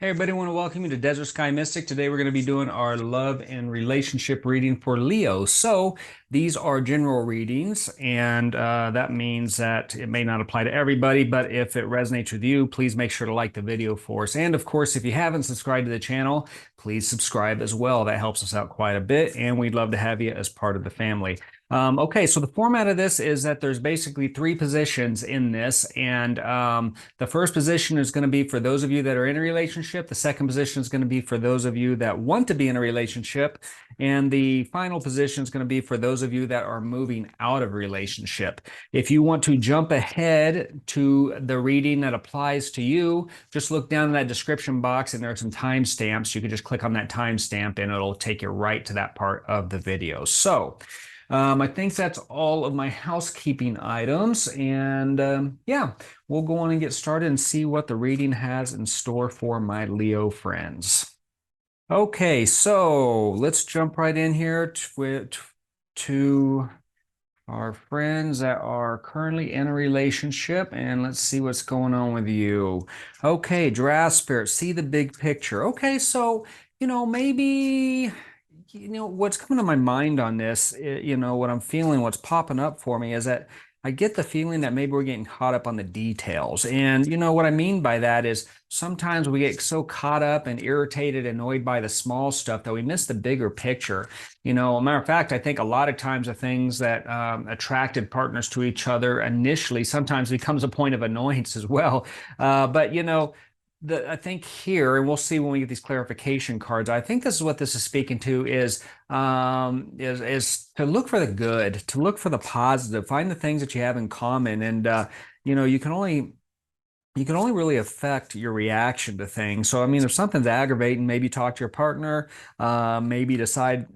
Hey everybody, I want to welcome you to Desert Sky Mystic. Today we're going to be doing our love and relationship reading for Leo. So these are general readings, and that means that it may not apply to everybody, but if it resonates with you, please make sure to like the video for us. And of course, if you haven't subscribed to the channel, please subscribe as well. That helps us out quite a bit, and we'd love to have you as part of the family. Okay, so the format of this is that there's basically three positions in this, and the first position is going to be for those of you that are in a relationship. The second position is going to be for those of you that want to be in a relationship. And the final position is going to be for those of you that are moving out of a relationship. If you want to jump ahead to the reading that applies to you, just look down in that description box and there are some timestamps. You can just click on that timestamp and it'll take you right to that part of the video. So, I think that's all of my housekeeping items. And yeah, we'll go on and get started and see what the reading has in store for my Leo friends. Okay, so let's jump right in here to our friends that are currently in a relationship, and let's see what's going on with you. Okay, Giraffe Spirit, see the big picture. Okay, so, maybe what's coming to my mind on this, what I'm feeling, what's popping up for me is that I get the feeling that maybe we're getting caught up on the details. And what I mean by that is sometimes we get so caught up and irritated, annoyed by the small stuff that we miss the bigger picture. A matter of fact, I think a lot of times the things that attracted partners to each other initially sometimes becomes a point of annoyance as well. But I think here, and we'll see when we get these clarification cards, I think this is what this is speaking to is to look for the good, to look for the positive, find the things that you have in common. And you can only really affect your reaction to things. So I mean, if something's aggravating, maybe talk to your partner, maybe decide,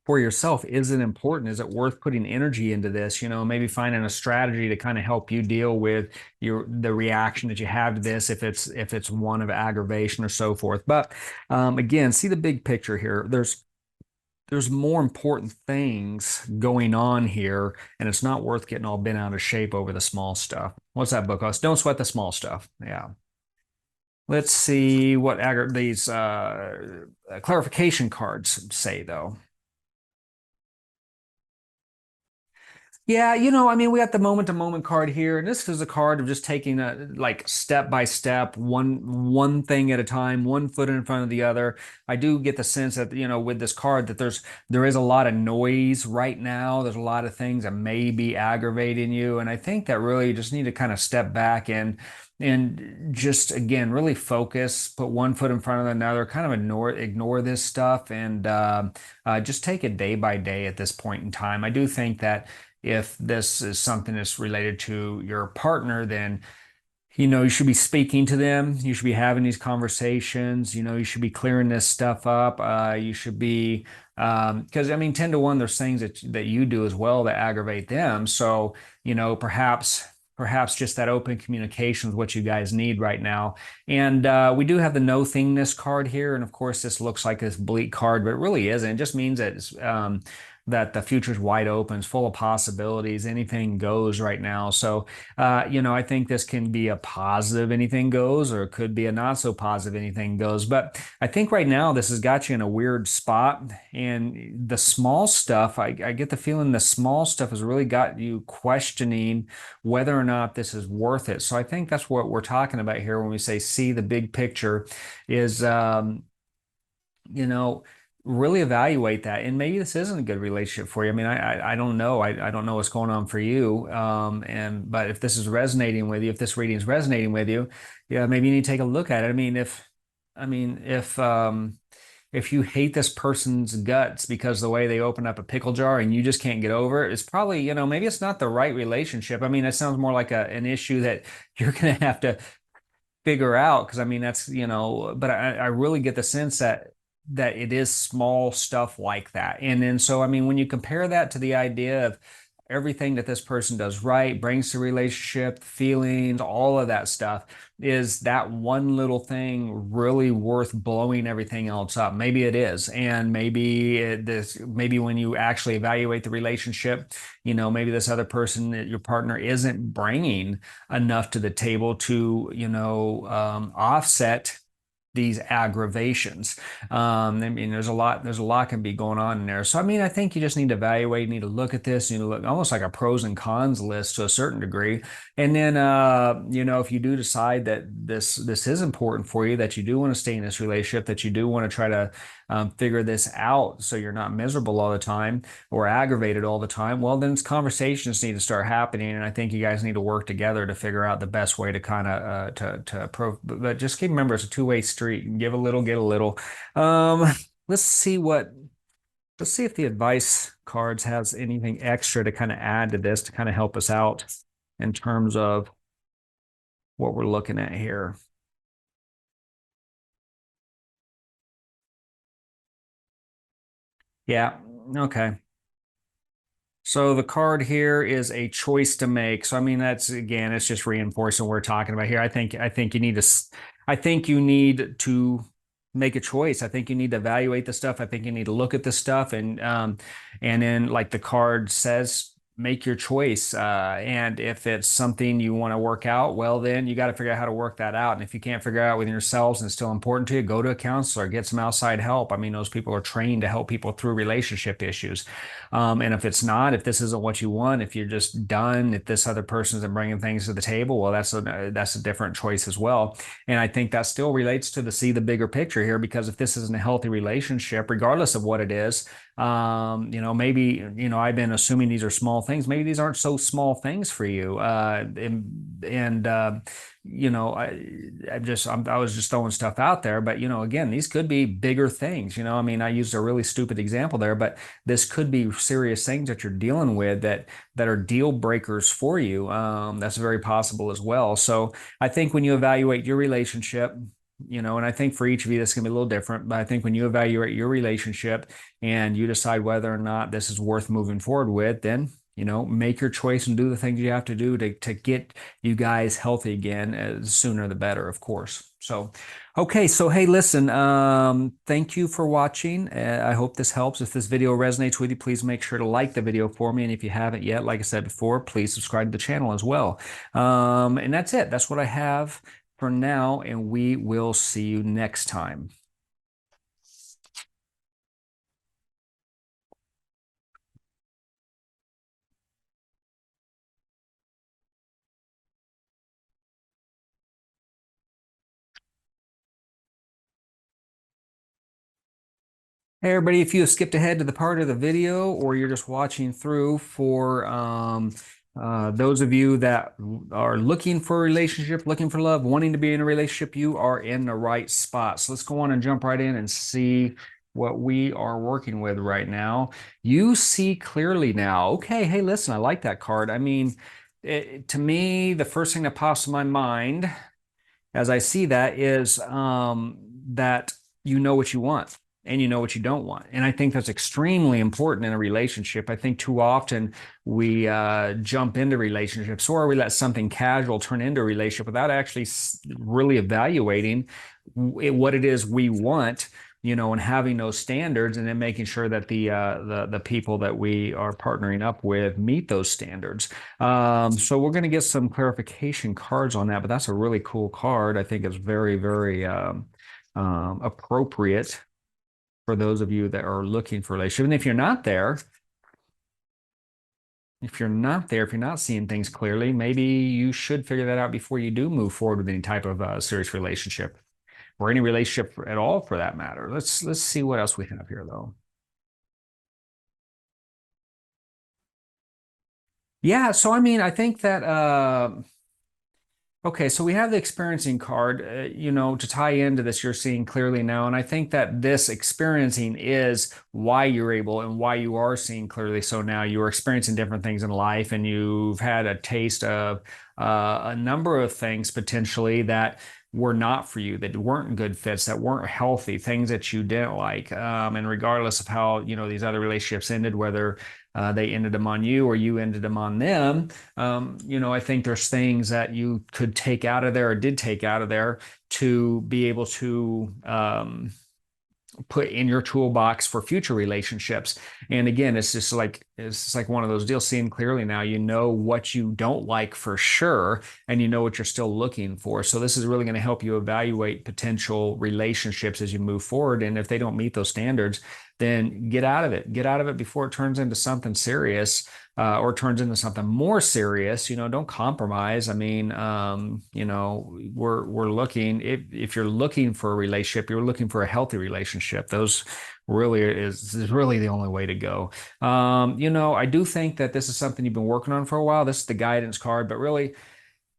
for yourself, is it important? Is it worth putting energy into this? Maybe finding a strategy to kind of help you deal with the reaction that you have to this, if it's one of aggravation or so forth. But again, see the big picture here. There's more important things going on here, and it's not worth getting all bent out of shape over the small stuff. What's that book? Don't sweat the small stuff. Yeah. Let's see what these clarification cards say, though. Yeah, I mean, we got the moment-to-moment card here, and this is a card of just taking a like step by step, one thing at a time, one foot in front of the other. I do get the sense that, with this card that there is a lot of noise right now. There's a lot of things that may be aggravating you, and I think that really you just need to kind of step back and just again really focus, put one foot in front of another, kind of ignore this stuff, and just take it day by day at this point in time. I do think that if this is something that's related to your partner, then you should be speaking to them. You should be having these conversations. You should be clearing this stuff up. You should be, because I mean, 10 to 1, there's things that you do as well that aggravate them. So, perhaps just that open communication is what you guys need right now. And we do have the no thingness card here. And of course, this looks like this bleak card, but it really isn't. It just means that the future's wide open, it's full of possibilities. Anything goes right now. So, I think this can be a positive anything goes, or it could be a not so positive anything goes. But I think right now this has got you in a weird spot. And the small stuff, I get the feeling the small stuff has really got you questioning whether or not this is worth it. So I think that's what we're talking about here when we say see the big picture is, you know, really evaluate that. And maybe this isn't a good relationship for you. I mean, I don't know. I don't know what's going on for you. But if this is resonating with you, if this reading is resonating with you, yeah, maybe you need to take a look at it. If you hate this person's guts because the way they open up a pickle jar and you just can't get over it, it's probably, maybe it's not the right relationship. I mean, it sounds more like an issue that you're going to have to figure out, because I mean that's but I really get the sense that it is small stuff like that. And then so I mean when you compare that to the idea everything that this person does right, brings to relationship, feelings, all of that stuff. Is that one little thing really worth blowing everything else up? Maybe it is. And maybe when you actually evaluate the relationship, maybe this other person, your partner, isn't bringing enough to the table to, offset these aggravations. I mean, there's a lot can be going on in there. So, I mean, I think you just need to evaluate, you need to look at this, you need to look almost like a pros and cons list to a certain degree. And then, if you do decide that this is important for you, that you do want to stay in this relationship, that you do want to try to figure this out so you're not miserable all the time or aggravated all the time, well, then conversations need to start happening. And I think you guys need to work together to figure out the best way to kind of but just keep remember it's a two-way street. Give a little, get a little. Um, let's see if the advice cards has anything extra to kind of add to this to kind of help us out in terms of what we're looking at here. Yeah, okay. So the card here is a choice to make. So I mean, that's again, it's just reinforcing what we're talking about here. I think you need I think you need to make a choice. I think you need to evaluate the stuff. I think you need to look at the stuff and then like the card says, make your choice. And if it's something you want to work out, well, then you got to figure out how to work that out. And if you can't figure it out within yourselves and it's still important to you, go to a counselor, get some outside help. I mean, those people are trained to help people through relationship issues. And if it's not, if this isn't what you want, if you're just done, if this other person isn't bringing things to the table, well, that's a different choice as well. And I think that still relates to see the bigger picture here, because if this isn't a healthy relationship, regardless of what it is, maybe, I've been assuming these are small things. Maybe these aren't so small things for you. And I was just throwing stuff out there, but again, these could be bigger things. I mean, I used a really stupid example there, but this could be serious things that you're dealing with that are deal breakers for you. That's very possible as well. So I think when you evaluate your relationship, and I think for each of you, this can be a little different, but I think when you evaluate your relationship and you decide whether or not this is worth moving forward with, then, make your choice and do the things you have to do to get you guys healthy again. Sooner the better, of course. So, okay. So, hey, listen, thank you for watching. I hope this helps. If this video resonates with you, please make sure to like the video for me. And if you haven't yet, like I said before, please subscribe to the channel as well. And that's it. That's what I have for now, and we will see you next time. Hey everybody, if you have skipped ahead to the part of the video or you're just watching through, for those of you that are looking for a relationship, looking for love, wanting to be in a relationship, you are in the right spot. So let's go on and jump right in and see what we are working with right now. You see clearly now. Okay, hey, listen, I like that card. I mean, to me, the first thing that pops in my mind as I see that is that you know what you want and you know what you don't want. And I think that's extremely important in a relationship. I think too often we jump into relationships, or we let something casual turn into a relationship without actually really evaluating what it is we want, and having those standards, and then making sure that the people that we are partnering up with meet those standards. So we're going to get some clarification cards on that, but that's a really cool card. I think it's very, very appropriate for those of you that are looking for a relationship. And if you're not there, if you're not seeing things clearly, maybe you should figure that out before you do move forward with any type of serious relationship, or any relationship at all for that matter. Let's see what else we have here though. Yeah, so I mean, I think that okay, so we have the experiencing card, to tie into this, you're seeing clearly now. And I think that this experiencing is why you're able and why you are seeing clearly. So now you're experiencing different things in life, and you've had a taste of a number of things potentially that were not for you, that weren't good fits, that weren't healthy, things that you didn't like. And regardless of how, these other relationships ended, whether they ended them on you or you ended them on them. I think there's things that you could take out of there or did take out of there to be able to put in your toolbox for future relationships. And again, it's just like one of those deals. Seeing clearly now, you know what you don't like for sure, and you know what you're still looking for. So this is really going to help you evaluate potential relationships as you move forward. And if they don't meet those standards, then get out of it. Get out of it before it turns into something serious. Or turns into something more serious. Don't compromise. I mean, we're looking, if you're looking for a relationship, you're looking for a healthy relationship. Those really is really the only way to go. I do think that this is something you've been working on for a while. This is the guidance card, but really,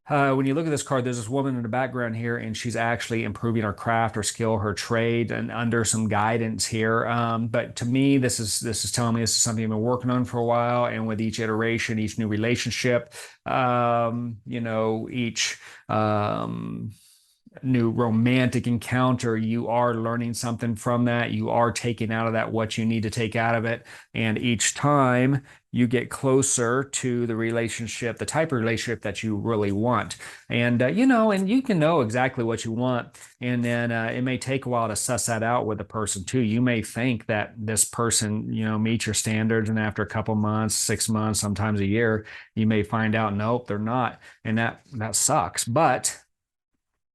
when you look at this card, there's this woman in the background here, and she's actually improving her craft, her skill, her trade, and under some guidance here. But to me, this is telling me this is something you've been working on for a while, and with each iteration, each new relationship, each new romantic encounter, you are learning something from that. You are taking out of that what you need to take out of it. And each time you get closer to the relationship, the type of relationship that you really want. And and you can know exactly what you want. And then it may take a while to suss that out with a person too. You may think that this person, meets your standards, and after a couple months, 6 months, sometimes a year, you may find out, nope, they're not. And that sucks. But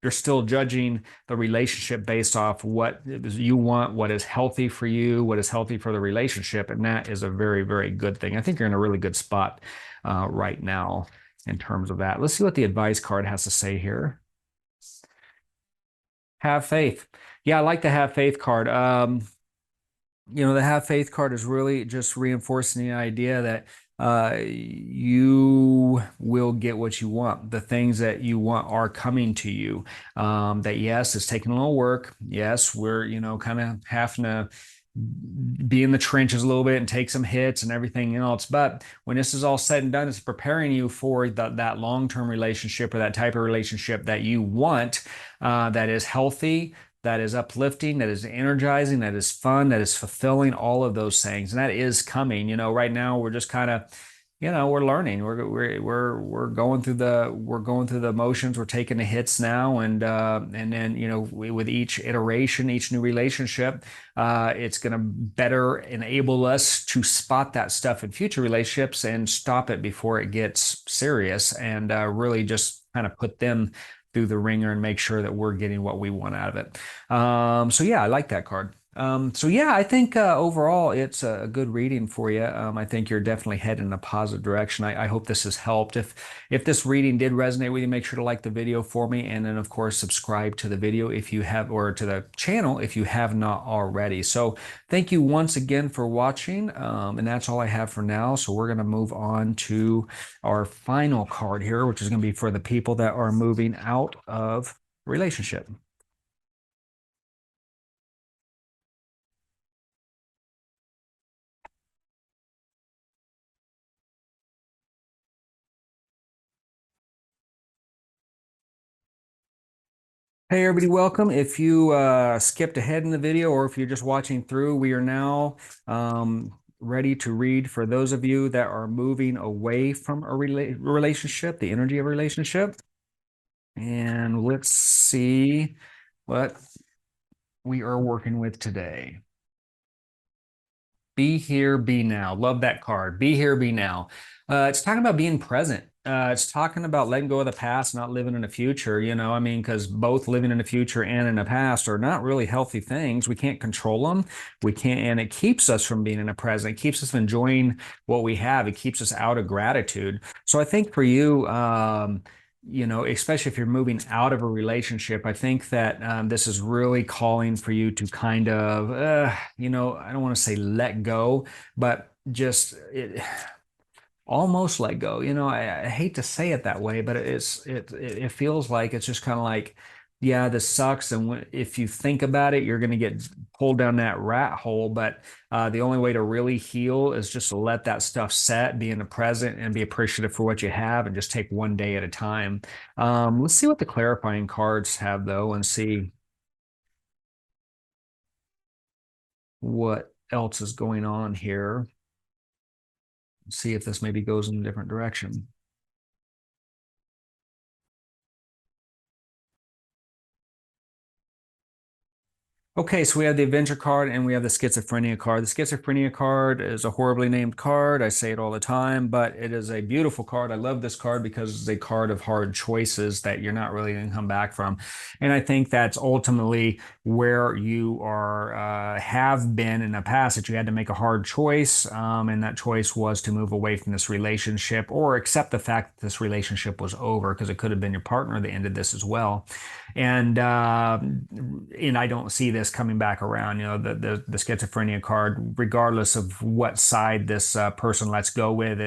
you're still judging the relationship based off what you want, what is healthy for you, what is healthy for the relationship. And that is a very, very good thing. I think you're in a really good spot right now in terms of that. Let's see what the advice card has to say here. Have faith. Yeah, I like the have faith card. The have faith card is really just reinforcing the idea that you will get what you want. The things that you want are coming to you. That yes, it's taking a little work. Yes, we're, kind of having to be in the trenches a little bit and take some hits and everything else. But when this is all said and done, it's preparing you for that long-term relationship or that type of relationship that you want, that is healthy, that is uplifting, that is energizing, that is fun, that is fulfilling, all of those things. And that is coming. Right now we're just kind of, we're learning. We're going through the motions. We're taking the hits now, and then with each iteration, each new relationship, it's going to better enable us to spot that stuff in future relationships and stop it before it gets serious, and really just kind of put them through the ringer and make sure that we're getting what we want out of it. So yeah, I like that card. So yeah, I think overall it's a good reading for you. I think you're definitely heading in a positive direction. I hope this has helped. If this reading did resonate with you, make sure to like the video for me, and then of course subscribe to the video if you have, or to the channel if you have not already. So thank you once again for watching, and that's all I have for now. So we're going to move on to our final card here, which is going to be for the people that are moving out of relationship. Hey everybody, welcome. If you skipped ahead in the video, or if you're just watching through, we are now ready to read for those of you that are moving away from a relationship, the energy of a relationship. And let's see what we are working with today. Be here, be now. Love that card. Be here, be now. It's talking about being present. It's talking about letting go of the past, not living in the future. Because both living in the future and in the past are not really healthy things. We can't control them. We can't, and it keeps us from being in the present. It keeps us from enjoying what we have. It keeps us out of gratitude. So I think for you, especially if you're moving out of a relationship, I think that this is really calling for you to kind of, I don't want to say let go, but just almost let go. I hate to say it that way, but it feels like it's just kind of like, yeah, this sucks. And if you think about it, you're going to get pulled down that rat hole. But the only way to really heal is just to let that stuff set, be in the present, and be appreciative for what you have, and just take one day at a time. Let's see what the clarifying cards have, though, and see what else is going on here. see if this maybe goes in a different direction. Okay, so we have the Adventure card and we have the Schizophrenia card. The Schizophrenia card is a horribly named card. I say it all the time, but it is a beautiful card. I love this card because it's a card of hard choices that you're not really going to come back from. And I think that's ultimately where you are, have been in the past, that you had to make a hard choice. And that choice was to move away from this relationship or accept the fact that this relationship was over, because it could have been your partner that ended this as well. And I don't see this coming back around. You know, the Schizophrenia card, regardless of what side this person lets go with,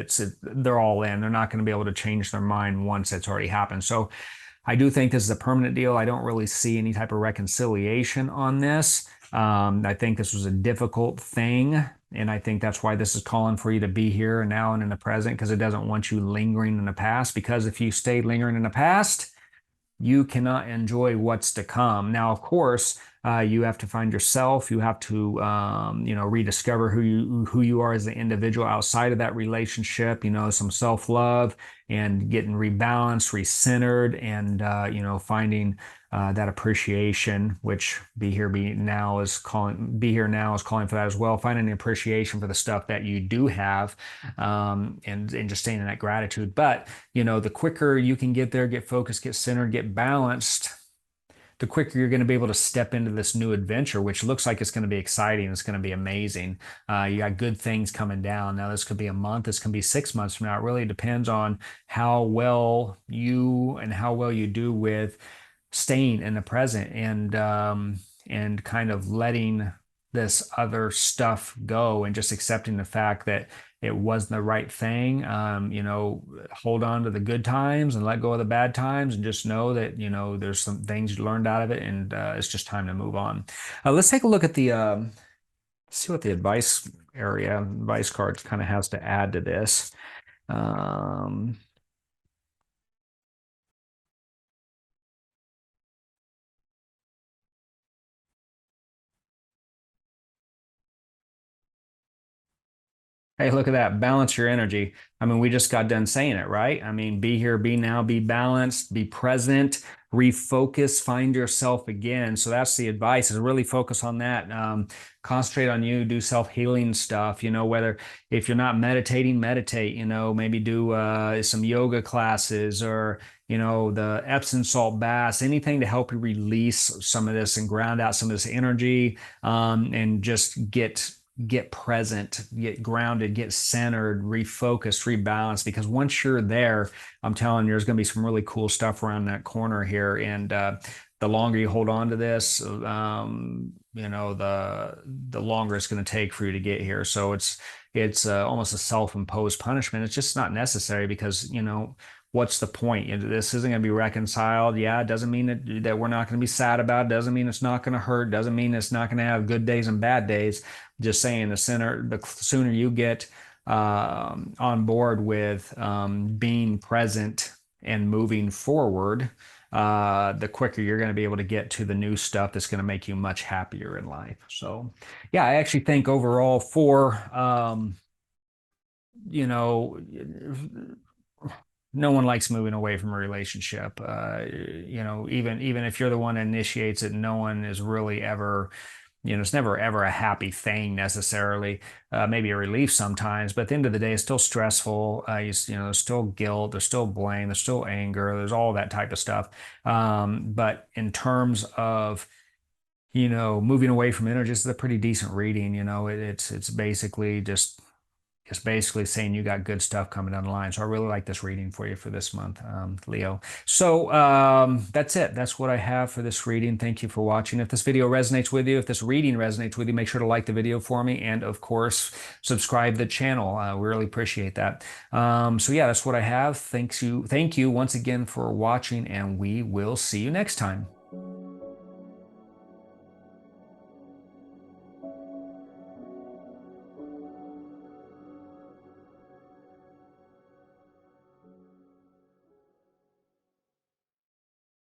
they're all in. They're not going to be able to change their mind once it's already happened. So I do think this is a permanent deal. I don't really see any type of reconciliation on this. I think this was a difficult thing. And I think that's why this is calling for you to be here now and in the present, because it doesn't want you lingering in the past. Because if you stay lingering in the past, you cannot enjoy what's to come. Now, of course, you have to find yourself. You have to, rediscover who you are as an individual outside of that relationship. You know, some self-love and getting rebalanced, recentered, and finding that appreciation, which Be Here Now is calling for that as well. Finding the appreciation for the stuff that you do have, and just staying in that gratitude. But the quicker you can get there, get focused, get centered, get balanced, the quicker you're going to be able to step into this new adventure, which looks like it's going to be exciting. It's going to be amazing. You got good things coming down. Now, this could be a month. This can be 6 months from now. It really depends on how well you do with staying in the present, and kind of letting this other stuff go and just accepting the fact that it wasn't the right thing. Hold on to the good times and let go of the bad times, and just know that, there's some things you learned out of it, and it's just time to move on. Let's take a look at see what the advice card kind of has to add to this. Um, Hey, look at that. Balance your energy. I mean, we just got done saying it, right? I mean, be here, be now, be balanced, be present, refocus, find yourself again. So that's the advice, is really focus on that. Concentrate on you, do self-healing stuff, whether if you're not meditating, meditate, maybe do some yoga classes, or the Epsom salt baths, anything to help you release some of this and ground out some of this energy, and just get present, get grounded, get centered, refocused, rebalanced. Because once you're there, I'm telling you, there's going to be some really cool stuff around that corner here. And the longer you hold on to this, the longer it's going to take for you to get here. So it's almost a self-imposed punishment. It's just not necessary, because what's the point? This isn't going to be reconciled. Yeah, it doesn't mean that we're not going to be sad about it. Doesn't mean it's not going to hurt. Doesn't mean it's not going to have good days and bad days. Just saying, the sooner you get on board with being present and moving forward, the quicker you're going to be able to get to the new stuff that's going to make you much happier in life. So, yeah, I actually think overall you know, no one likes moving away from a relationship. Even if you're the one that initiates it, no one is really ever, it's never ever a happy thing necessarily. Maybe a relief sometimes, but at the end of the day, it's still stressful. There's still guilt, there's still blame, there's still anger, there's all that type of stuff. But in terms of moving away from energy, it's a pretty decent reading. It's basically saying you got good stuff coming down the line. So I really like this reading for you for this month, Leo. So that's it. That's what I have for this reading. Thank you for watching. If this video resonates with you, if this reading resonates with you, make sure to like the video for me. And of course, subscribe to the channel. We really appreciate that. So yeah, that's what I have. Thank you once again for watching, and we will see you next time.